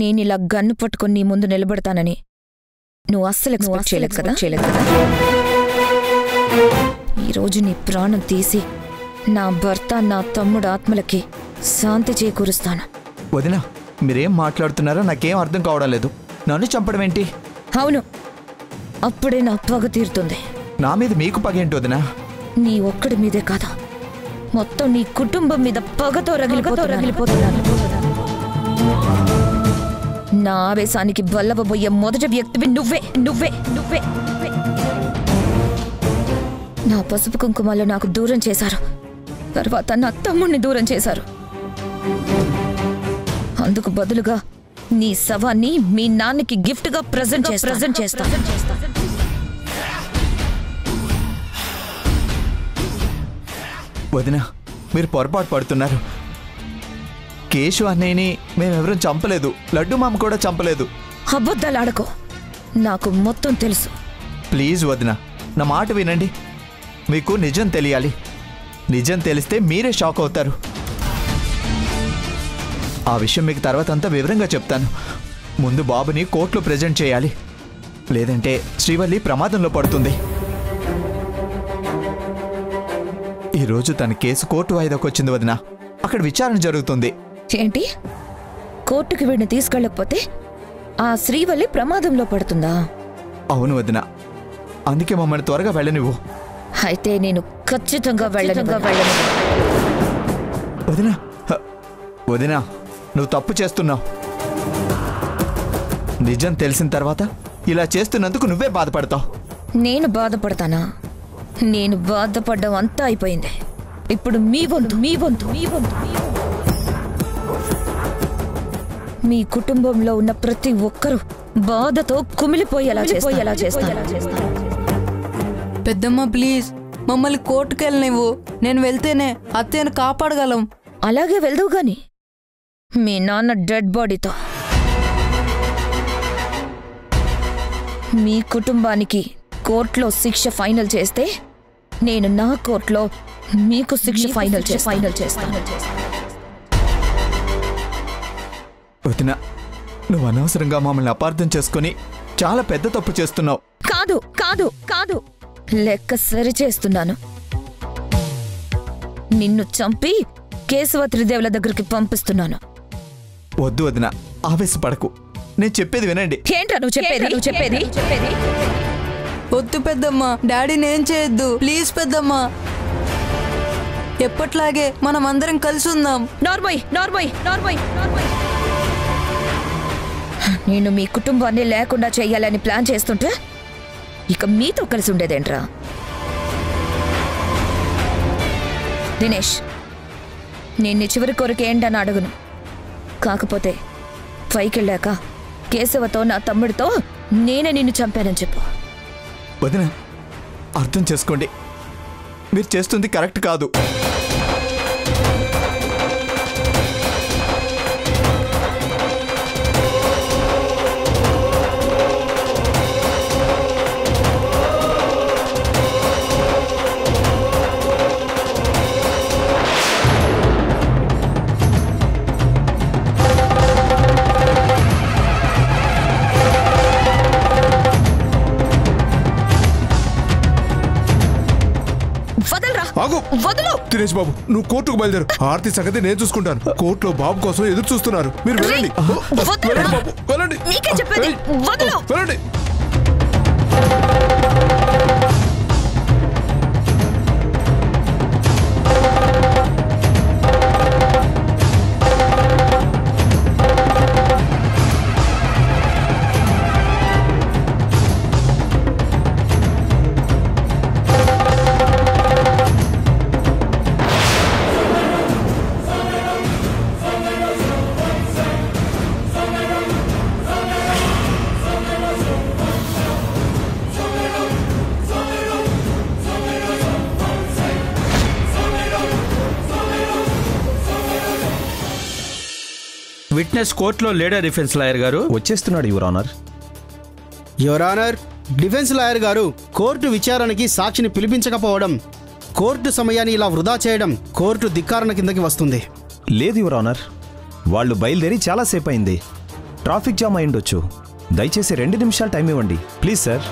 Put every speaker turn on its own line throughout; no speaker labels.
నేనిలా గన్ను పట్టుకుని నీ ముందు నిలబడతానని నువ్వు అస్సలు ఎక్స్పెక్ట్ చేయలేదు కదా ఈరోజు నీ ప్రాణం తీసి నా భర్త నా తమ్ముడు ఆత్మలకి శాంతి చేకూరుస్తాను.
వదినా, మీరేం మాట్లాడుతున్నారో నాకేం అర్థం కావడం లేదు. నన్ను చంపడం ఏంటి?
అవును, అప్పుడే నా పగ తీరుతుంది.
నా మీద మీకు పగేంటి వదినా?
నీ ఒక్కడి మీదే కాదు, మొత్తం నీ కుటుంబం మీద పగతో రగిలిపోతున్నాను. నా ఆవేశానికి బల్లబోయే మొదటి వ్యక్తివి నువ్వే. నా పసుపు కుంకుమాలు నాకు దూరం చేశారు, తర్వాత నా తమ్ముడిని దూరం చేశారు. అందుకు బదులుగా నీ శవాన్ని మీ నాన్నకి గిఫ్ట్గా ప్రజెంట్ చేస్తా.
వదినా, మీరు పొరపాటు పడుతున్నారు. కేశు అన్నయ్యని మేమెవరం చంపలేదు, లడ్డు మామ కూడా చంపలేదు.
అబద్ధాలాడకో, నాకు మొత్తం తెలుసు.
ప్లీజ్ వదినా, నా మాట వినండి. మీకు నిజం తెలియాలి. నిజం తెలిస్తే మీరే షాక్ అవుతారు. ఆ విషయం మీకు తర్వాత అంతా వివరంగా చెప్తాను. ముందు బాబుని కోర్టులో ప్రెజెంట్ చేయాలి, లేదంటే శ్రీవల్లి ప్రమాదంలో పడుతుంది. ఈరోజు తన కేసు కోర్టు వాయిదాకు వచ్చింది వదినా. అక్కడ విచారణ జరుగుతుంది.
ఏంటి? కోర్టుకి వీడిని తీసుకెళ్ళకపోతే ఆ శ్రీవల్లి ప్రమాదంలో పడుతుందా?
అవును వదినా, అందుకే మమ్మల్ని త్వరగా వెళ్ళనివ్వు.
అయితే నేను ఖచ్చితంగా వెళ్ళను.
వదినా, నువ్వు తప్పు చేస్తున్నావు. నిజం తెలిసిన తర్వాత ఇలా చేస్తున్నందుకు నువ్వే బాధపడతావు.
నేను బాధపడతానా? నేను బాధపడ్డం అంతా అయిపోయింది. ఇప్పుడు మీ వంతు. మీ కుటుంబంలో ఉన్న ప్రతి ఒక్కరూ బాధతో కుమిలిపోయేలా చేస్తాను.
పెద్దమ్మ ప్లీజ్, మమ్మల్ని కోర్టుకెళ్ళనివ్వు. నేను వెళ్తేనే అత్తయ్యను కాపాడగలం.
అలాగే వెళ్దావు గాని మీ నాన్న డెడ్ బాడీతో. మీ కుటుంబానికి కోర్టులో శిక్ష ఫైనల్ చేస్తే నేను నా కోర్టులో మీకు శిక్ష ఫైనల్ చేస్తాను.
వదినా, నువ్వు అనవసరంగా మమ్మల్ని అపార్థం చేసుకుని చాలా పెద్ద తప్పు చేస్తున్నావు.
కాదు, లెక్క సరి చేస్తున్నాను. నిన్ను చంపి కేశవ త్రిదేవుల దగ్గరికి పంపిస్తున్నాను.
వద్దు వదినా, ఆవేశపడకు. నేను చెప్పేది వినండి.
ఏంట్రా నువ్వు చెప్పేది?
వద్దు పెద్దమ్మ, డాడీని ఏం చేయొద్దు ప్లీజ్ పెద్దమ్మ. ఎప్పట్లాగే మనం అందరం కలిసి ఉందాం.
నార్మల్. నేను మీ కుటుంబాన్ని లేకుండా చెయ్యాలని ప్లాన్ చేస్తుంటే ఇక మీతో కలిసి ఉండేదేంట్రా? దినేష్, నేను చివరి కోరిక ఏంటని అడుగును. కాకపోతే పైకెళ్ళాక కేశవతో నా తమ్ముడితో నేనే నిన్ను చంపానని చెప్పు.
వదినా, అర్థం చేసుకోండి. మీరు చేస్తుంది కరెక్ట్ కాదు.
దినేష్ బాబు, నువ్వు కోర్టుకు బయలుదేరు. ఆర్తి సంగతి నేను చూసుకుంటాను. కోర్టులో బాబు కోసం ఎదురు చూస్తున్నారు. మీరు వెళ్ళండి. వెళ్ళండి.
విట్నెస్ కోర్టులో లేడర్ డిఫెన్స్ లాయర్ గారు
వచ్చేస్తున్నాడు your honour.
Your honour, defence lawyer గారు కోర్టు విచారణకి సాక్షిని పిలిపించకపోవడం, కోర్టు సమయాన్ని ఇలా వృధా చేయడం కోర్టు ధిక్కారణ కిందకి వస్తుంది.
లేదు యువర్ ఆనర్, వాళ్ళు బయలుదేరి చాలాసేపు అయింది. ట్రాఫిక్ జామ్ అయి ఉండొచ్చు. దయచేసి 2 నిమిషాలు టైం ఇవ్వండి ప్లీజ్ సార్.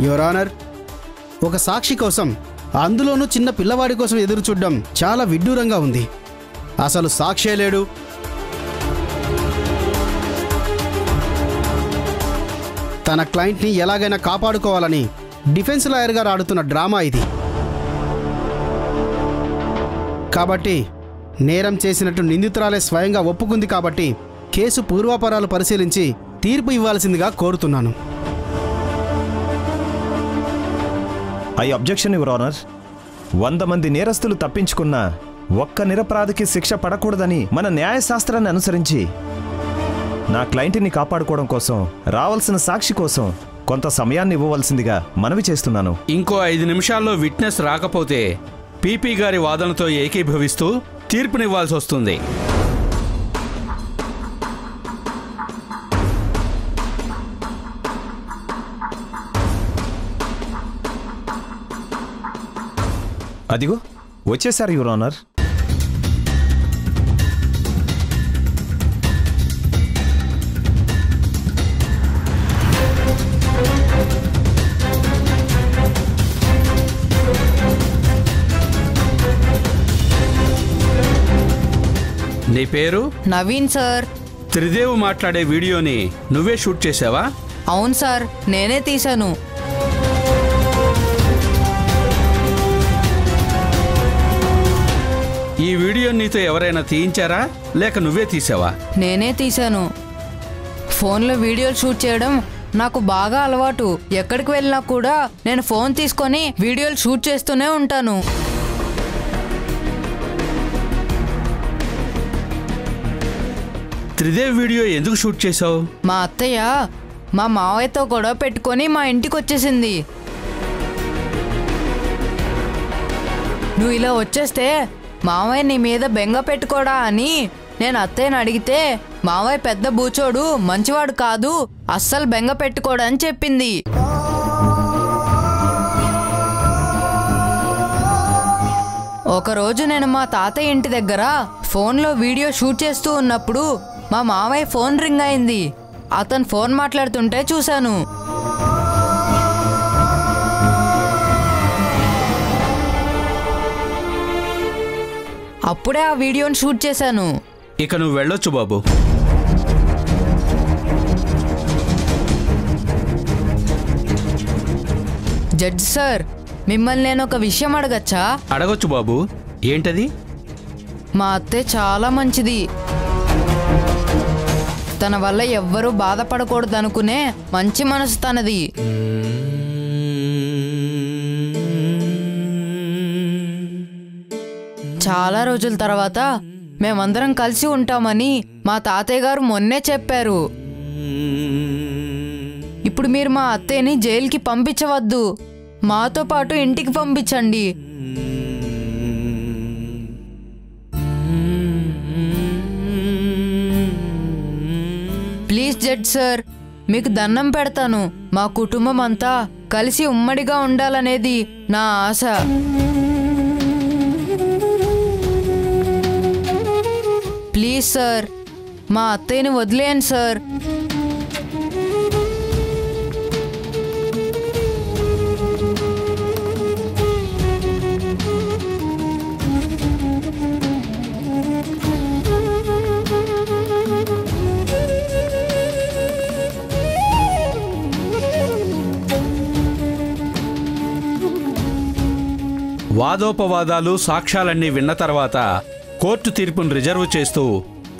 యువర్ ఆనర్, ఒక సాక్షి కోసం, అందులోనూ చిన్న పిల్లవాడి కోసం ఎదురు చూడడం చాలా విడ్డూరంగా ఉంది. అసలు సాక్షే లేడు. తన క్లయింట్ని ఎలాగైనా కాపాడుకోవాలని డిఫెన్స్ లాయర్ గారు ఆడుతున్న డ్రామా ఇది. కాబట్టి నేరం చేసినట్టు నిందితురాలే స్వయంగా ఒప్పుకుంది కాబట్టి కేసు పూర్వాపరాలు పరిశీలించి తీర్పు ఇవ్వాల్సిందిగా కోరుతున్నాను.
I objection your honour. 100 మంది నేరస్తులు తప్పించుకున్న ఒక్క నిరపరాధికి శిక్ష పడకూడదని మన న్యాయశాస్త్రాన్ని అనుసరించి నా క్లయింట్ని కాపాడుకోవడం కోసం రావాల్సిన సాక్షి కోసం కొంత సమయాన్ని ఇవ్వవలసిందిగా మనవి చేస్తున్నాను.
ఇంకో 5 నిమిషాల్లో విట్నెస్ రాకపోతే పీపీ గారి వాదనతో ఏకీభవిస్తూ తీర్పునివ్వాల్సి వస్తుంది.
అదిగో వచ్చేశారు యువర్ ఆనర్.
నీ పేరు?
నవీన్ సార్.
త్రిదేవ్ మాట్లాడే వీడియోని నువ్వే షూట్ చేసావా?
అవును సార్, నేనే తీశాను.
ఈ వీడియో నీతో ఎవరైనా తీయించారా లేక నువ్వే తీసావా?
నేనే తీశాను. ఫోన్లో వీడియోలు షూట్ చేయడం నాకు బాగా అలవాటు. ఎక్కడికి వెళ్ళినా కూడా నేను ఫోన్ తీసుకొని వీడియోలు షూట్ చేస్తూనే ఉంటాను.
త్రిదేవ్ వీడియో ఎందుకు షూట్ చేసావు?
మా అత్తయ్య మా మావయ్యతో గొడవ పెట్టుకొని మా ఇంటికి వచ్చేసింది. నువ్వు ఇలా వచ్చేస్తే మావయ్య నీ మీద బెంగ పెట్టుకోడా అని నేను అత్తయ్యని అడిగితే మావయ్య పెద్ద బూచోడు, మంచివాడు కాదు, అస్సలు బెంగ పెట్టుకోడని చెప్పింది. ఒకరోజు నేను మా తాతయ్య ఇంటి దగ్గర ఫోన్లో వీడియో షూట్ చేస్తూ ఉన్నప్పుడు మా మావయ్య ఫోన్ రింగ్ అయింది. అతను ఫోన్ మాట్లాడుతుంటే చూశాను. అప్పుడే ఆ వీడియోని షూట్ చేశాను.
ఇక నువ్వు వెళ్ళొచ్చు బాబు.
జడ్జి సార్, మిమ్మల్ని నేను ఒక విషయం అడగచ్చా?
అడగొచ్చు బాబు. ఏంటది?
మా అత్తయ్య చాలా మంచిది. తన వల్ల ఎవ్వరూ బాధపడకూడదు అనుకునే మంచి మనసు తనది. చాలా రోజుల తర్వాత మేమందరం కలిసి ఉంటామని మా తాతయ్య గారు మొన్నే చెప్పారు. ఇప్పుడు మీరు మా అత్తయ్యని జైలుకి పంపించవద్దు, మాతో పాటు ఇంటికి పంపించండి. ప్లీజ్ జడ్జ్ సార్, మీకు దండం పెడతాను. మా కుటుంబం అంతా కలిసి ఉమ్మడిగా ఉండాలనేది నా ఆశ. ప్లీజ్ సార్, మా అత్తయ్యని వదిలేయండి సార్.
వాదోపవాదాలు, సాక్ష్యాలన్నీ విన్న తర్వాత కోర్టు తీర్పును రిజర్వ్ చేస్తూ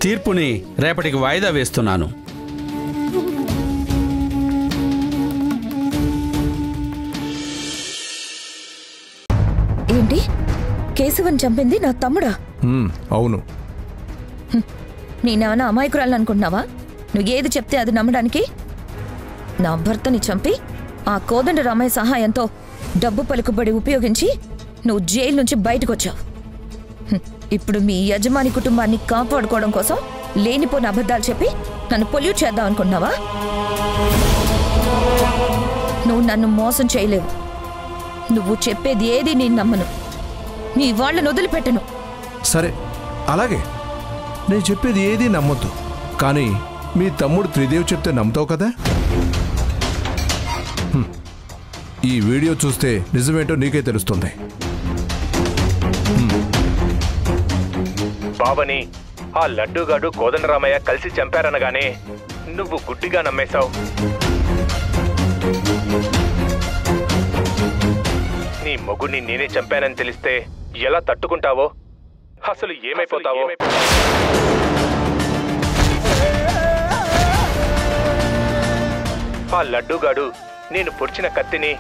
తీర్పుని రేపటికి వాయిదా వేస్తున్నాను.
ఏంటి? కేశవన్ చంపింది నా తమ్ముడా?
అవును.
నేనేమన్నా అమాయకురాలు అనుకుంటున్నావా? నువ్వు ఏది చెప్తే అది నమ్మడానికి? నా భర్తని చంపి ఆ కోదండ రామయ్య సహాయంతో డబ్బు పలుకుబడి ఉపయోగించి నువ్వు జైలు నుంచి బయటకు వచ్చావు. ఇప్పుడు మీ యజమాని కుటుంబాన్ని కాపాడుకోవడం కోసం లేనిపోని అబద్ధాలు చెప్పి నన్ను పొల్యూట్ చేద్దాం అనుకున్నావా? నువ్వు నన్ను మోసం చేయలేవు. నువ్వు చెప్పేది ఏది నేను నమ్మను. నీ వాళ్ళను వదిలిపెట్టను.
సరే, అలాగే నేను చెప్పేది ఏదీ నమ్మొద్దు, కానీ మీ తమ్ముడు త్రిదేవ్ చెప్తే నమ్ముతావు కదా? ఈ వీడియో చూస్తే నిజమేంటో నీకే తెలుస్తుంది.
బావని ఆ లడ్డూగాడు కోదండరామయ్య కలిసి చంపారనగానే నువ్వు గుడ్డిగా నమ్మేశావు. నీ మొగుడిని నేనే చంపానని తెలిస్తే ఎలా తట్టుకుంటావో, అసలు ఏమైపోతావో. ఆ లడ్డూగాడు నేను పొడిచిన కత్తిని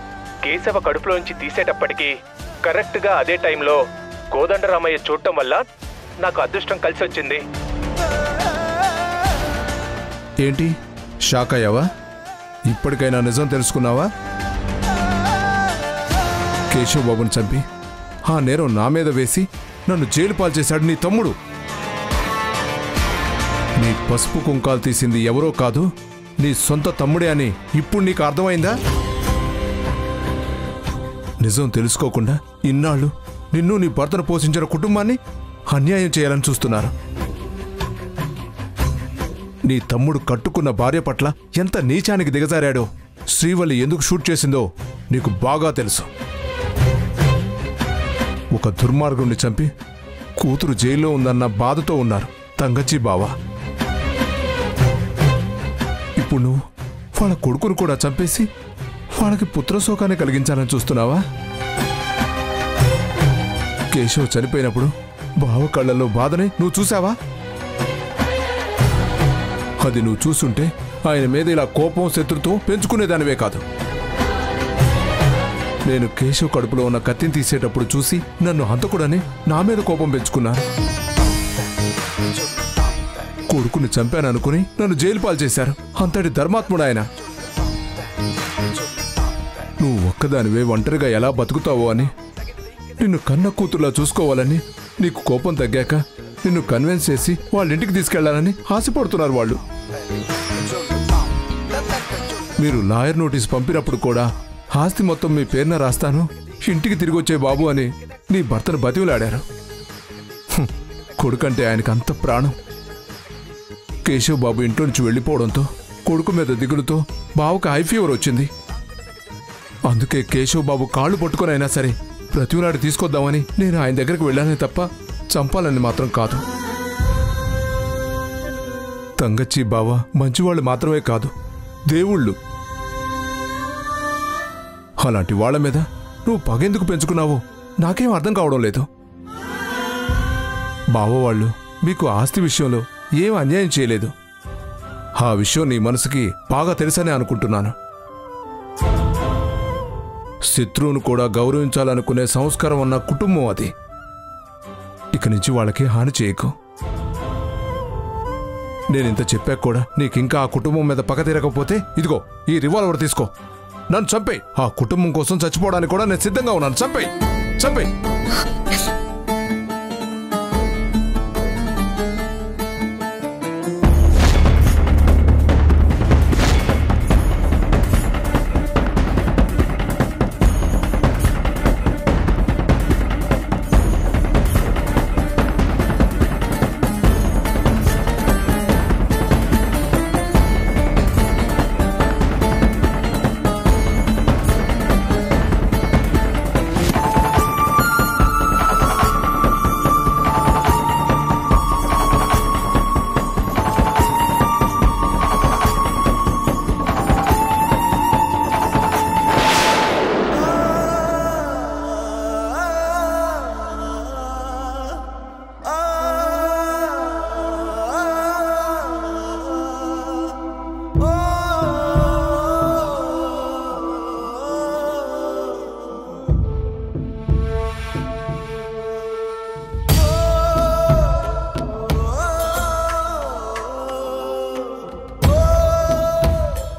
కేశవ కడుపులోంచి తీసేటప్పటికీ కరెక్ట్గా అదే టైంలో కోదండరామయ్య చూడటం వల్ల నాకు అదృష్టం కలిసి వచ్చింది.
ఏంటి షాక్ అయ్యావా? ఇప్పటికైనా నిజం తెలుసుకున్నావా? కేశవ్ బాబుని చంపి ఆ నేరం నా మీద వేసి నన్ను జైలు పాలు చేశాడు నీ తమ్ముడు. నీ పసుపు కుంకాలు తీసింది ఎవరో కాదు, నీ సొంత తమ్ముడే అని ఇప్పుడు నీకు అర్థమైందా? నిజం తెలుసుకోకుండా ఇన్నాళ్ళు నిన్ను నీ భర్తను పోషించిన కుటుంబాన్ని అన్యాయం చేయాలని చూస్తున్నారు. నీ తమ్ముడు కట్టుకున్న భార్య పట్ల ఎంత నీచానికి దిగజారాడో శ్రీవల్లి ఎందుకు షూట్ చేసిందో నీకు బాగా తెలుసు. ఒక దుర్మార్గుణ్ణి చంపి కూతురు జైల్లో ఉందన్న బాధతో ఉన్నారు తంగచ్చి బావ. ఇప్పుడు నువ్వు వాళ్ళ కొడుకును కూడా చంపేసి వాళ్ళకి పుత్రశోకాన్ని కలిగించాలని చూస్తున్నావా? కేశవ్ చనిపోయినప్పుడు బావ కళ్ళల్లో బాధని నువ్వు చూసావా? అది నువ్వు చూసుంటే ఆయన మీద ఇలా కోపం శత్రుత్వం పెంచుకునేదానివే కాదు. నేను కేశవ్ కడుపులో ఉన్న కత్తిని తీసేటప్పుడు చూసి నన్ను హంతకుడని నా మీద కోపం పెంచుకున్నారు. కొడుకుని చంపాననుకుని నన్ను జైలు పాలు చేశారు. అంతటి ధర్మాత్ముడు ఆయన. నువ్వు ఒక్కదానివే ఒంటరిగా ఎలా బతుకుతావో అని, నిన్ను కన్న కూతురులా చూసుకోవాలని, నీకు కోపం తగ్గాక నిన్ను కన్విన్స్ చేసి వాళ్ళ ఇంటికి తీసుకెళ్లాలని ఆశపడుతున్నారు వాళ్ళు. మీరు లాయర్ నోటీస్ పంపినప్పుడు కూడా ఆస్తి మొత్తం మీ పేరున రాస్తాను, ఇంటికి తిరిగి వచ్చే బాబు అని నీ భర్తను బతివులాడారు. కొడుకంటే ఆయనకు అంత ప్రాణం. కేశవ్ బాబు ఇంట్లో నుంచి వెళ్ళిపోవడంతో కొడుకు మీద దిగులుతో బావకు హై ఫీవర్ వచ్చింది. అందుకే కేశవ్ బాబు కాళ్ళు పట్టుకునైనా సరే ప్రతినాడు తీసుకొద్దామని నేను ఆయన దగ్గరికి వెళ్ళానే తప్ప చంపాలని మాత్రం కాదు. తంగచ్చి బావ మంచివాళ్ళు మాత్రమే కాదు, దేవుళ్ళు. అలాంటి వాళ్ల మీద నువ్వు పగెందుకు పెంచుకున్నావో నాకేం అర్థం కావడం లేదు. బావ వాళ్ళు మీకు ఆస్తి విషయంలో ఏం అన్యాయం చేయలేదు. ఆ విషయం నీ మనసుకి బాగా తెలుసనే అనుకుంటున్నాను. శత్రువును కూడా గౌరవించాలనుకునే సంస్కారం ఉన్న కుటుంబం అది. ఇక నుంచి వాళ్ళకి హాని చేయకు. నేనింత చెప్పాక కూడా నీకింకా ఆ కుటుంబం మీద పగ తీరకపోతే ఇదిగో ఈ రివాల్వర్ తీసుకో, నన్ను చంపేయ్. ఆ కుటుంబం కోసం చచ్చిపోవడానికి కూడా నేను సిద్ధంగా ఉన్నాను. చంపేయ్, చంపేయ్.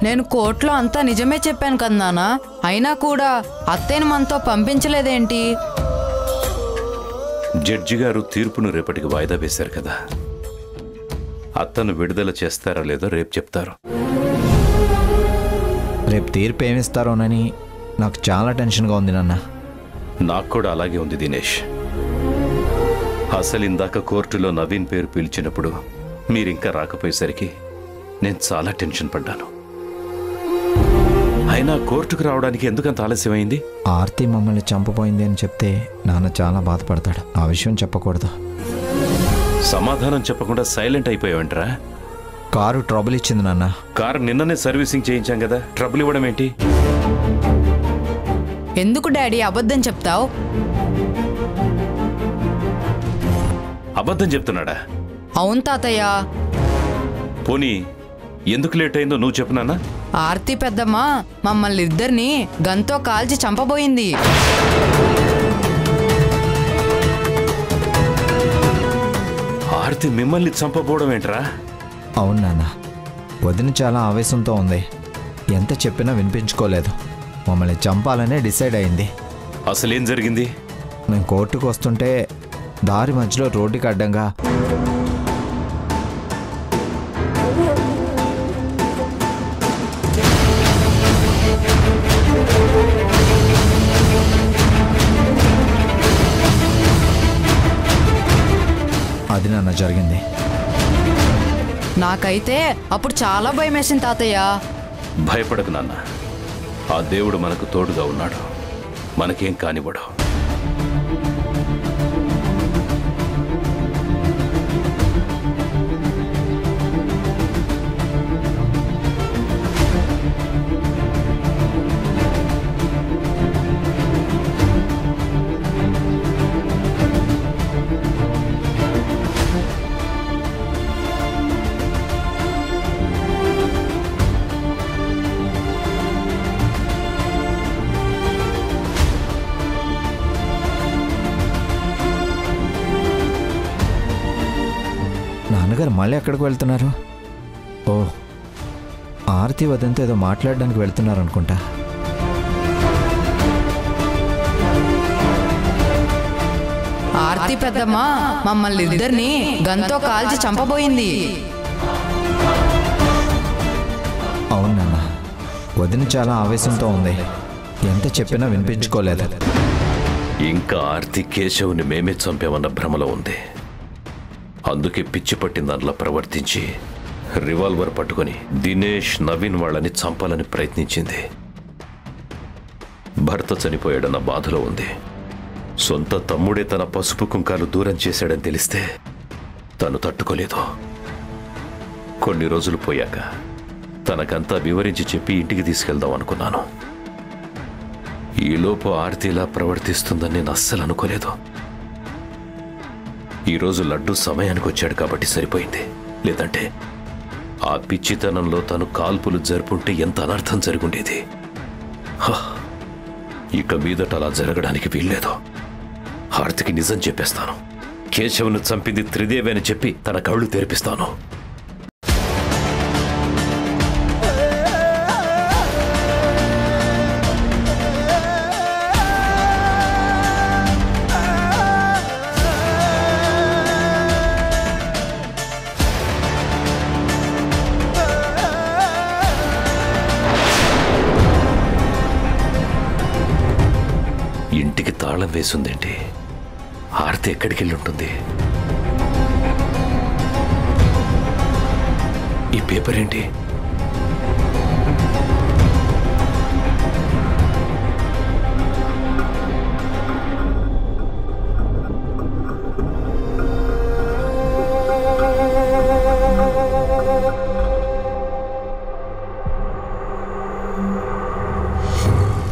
నేను కోర్టులో అంతా నిజమే చెప్పాను కదా నాన్న, అయినా కూడా అత్తయ్యను మనతో పంపించలేదేంటి?
జడ్జి గారు తీర్పును రేపటికి వాయిదా వేశారు కదా, అత్తను విడుదల చేస్తారో లేదో రేపు చెప్తారు.
రేపు తీర్పు ఏమిస్తారోనని నాకు చాలా టెన్షన్గా ఉంది నాన్న.
నాకు కూడా అలాగే ఉంది దినేష్. అసలు ఇందాక కోర్టులో నవీన్ పేరు పిలిచినప్పుడు మీరింకా రాకపోయేసరికి నేను చాలా టెన్షన్ పడ్డాను. అయినా కోర్టుకు రావడానికి ఎందుకంత ఆలస్యమైంది?
ఆర్తి మమ్మల్ని చంపబోయింది అని చెప్తే నాన్న చాలా బాధపడతాడు. ఆ విషయం చెప్పకూడదు.
సమాధానం చెప్పకుండా సైలెంట్ అయిపోయావంటరా?
కారు ట్రబుల్ ఇచ్చింది నాన్న.
కారు నిన్ననే సర్వీసింగ్ చేయించాం కదా, ట్రబుల్ ఇవ్వడం ఏంటి?
ఎందుకు డాడీ అబద్ధం చెప్తావు?
అబద్ధం చెప్తున్నాడా?
అవును తాతయ్య.
పోనీ ఎందుకు లేట్ అయిందో నువ్వు చెప్పు నాన్న.
ఆర్తి పెద్దమ్మ మమ్మల్ని ఇద్దరిని గన్తో కాల్చి చంపబోయింది.
ఆర్తి మిమ్మల్ని చంపబోవడం ఏంట్రా?
అవును నాన్న, వదిన చాలా ఆవేశంతో ఉంది. ఎంత చెప్పినా వినిపించుకోలేదు. మమ్మల్ని చంపాలనే డిసైడ్ అయింది.
అసలేం జరిగింది?
మేము కోర్టుకు వస్తుంటే దారి మధ్యలో రోడ్డుకి అడ్డంగా అది నాన్న జరిగింది.
నాకైతే అప్పుడు చాలా భయం వేసింది తాతయ్య.
భయపడకు నాన్న, ఆ దేవుడు మనకు తోడుగా ఉన్నాడు. మనకేం కానివ్వడు.
నాన్నగారు మళ్ళీ ఎక్కడికి వెళ్తున్నారు? ఓ, ఆర్తి వదంతో ఏదో మాట్లాడడానికి వెళ్తున్నారు అనుకుంటా.
ఆర్తి పెద్దమ్మ మమ్మల్ని ఇద్దరిని గన్తో కాల్చి చంపబోయింది.
అవును నాన్న, వదిన చాలా ఆవేశంతో ఉంది. ఎంత చెప్పినా వినిపించుకోలేదు.
ఇంకా ఆర్తి కేశవుని మేమే చంపామన్న భ్రమలో ఉంది. అందుకే పిచ్చి పట్టిన దానిలా ప్రవర్తించి రివాల్వర్ పట్టుకొని దినేష్, నవీన్ వాళ్ళని చంపాలని ప్రయత్నించింది. భర్త చనిపోయాడన్న బాధలో ఉంది. సొంత తమ్ముడే తన పసుపు కుంకాలు దూరం చేశాడని తెలిస్తే తను తట్టుకోలేదు. కొన్ని రోజులు పోయాక తనకంతా వివరించి చెప్పి ఇంటికి తీసుకెళ్దాం అనుకున్నాను. ఈలోపు ఆర్తి ఇలా ప్రవర్తిస్తుందని నేను అస్సలు అనుకోలేదు. ఈరోజు లడ్డు సమయానికి వచ్చాడు కాబట్టి సరిపోయింది. లేదంటే ఆ పిచ్చితనంలో తను కాల్పులు జరుపుంటే ఎంత అనర్థం జరుగుండేది. ఇక మీదట అలా జరగడానికి వీల్లేదు. ఆర్తికి నిజం చెప్పేస్తాను. కేశవును చంపింది త్రిదేవి అని చెప్పి తన కళ్ళు తెరిపిస్తాను. ఇంటికి తాళం వేసుందేంటి? ఆర్తి ఎక్కడికి వెళ్ళి ఉంటుంది? ఈ పేపర్ ఏంటి?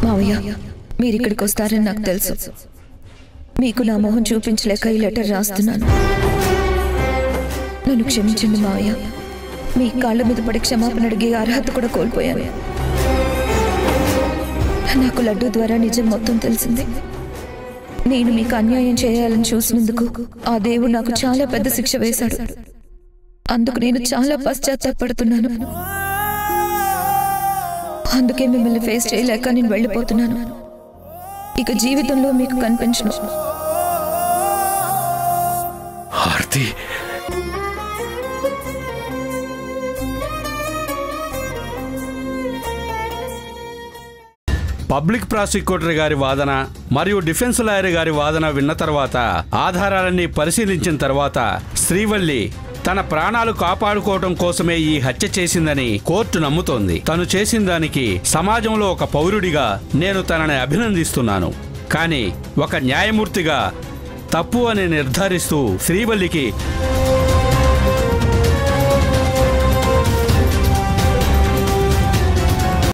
మావయ్య, మీరిక్కడికి వస్తారని నాకు తెలుసు. మీకు నా మొహం చూపించలేక ఈ లెటర్ రాస్తున్నాను. నన్ను క్షమించండి మావయ్య. మీ కాళ్ళ మీద పడి క్షమాపణ అడిగే అర్హత కూడా కోల్పోయాను. నాకు లడ్డు ద్వారా నిజం మొత్తం తెలిసింది. నేను మీకు అన్యాయం చేయాలని చూసినందుకు ఆ దేవుడు నాకు చాలా పెద్ద శిక్ష వేశాడు. అందుకు నేను చాలా పశ్చాత్తాపడుతున్నాను. అందుకే మిమ్మల్ని ఫేస్ చేయలేక నేను వెళ్ళిపోతున్నాను. ఇక జీవితంలో మీకు కనిపించను.
ఆర్తి,
పబ్లిక్ ప్రాసిక్యూటర్ గారి వాదన మరియు డిఫెన్స్ లాయర్ గారి వాదన విన్న తర్వాత ఆధారాలన్నీ పరిశీలించిన తర్వాత శ్రీవల్లి తన ప్రాణాలు కాపాడుకోవటం కోసమే ఈ హత్య చేసిందని కోర్టు నమ్ముతోంది. తను చేసిన దానికి సమాజంలో ఒక పౌరుడిగా నేను తనని అభినందిస్తున్నాను. కానీ ఒక న్యాయమూర్తిగా తప్పు అని నిర్ధారిస్తూ శ్రీవల్లికి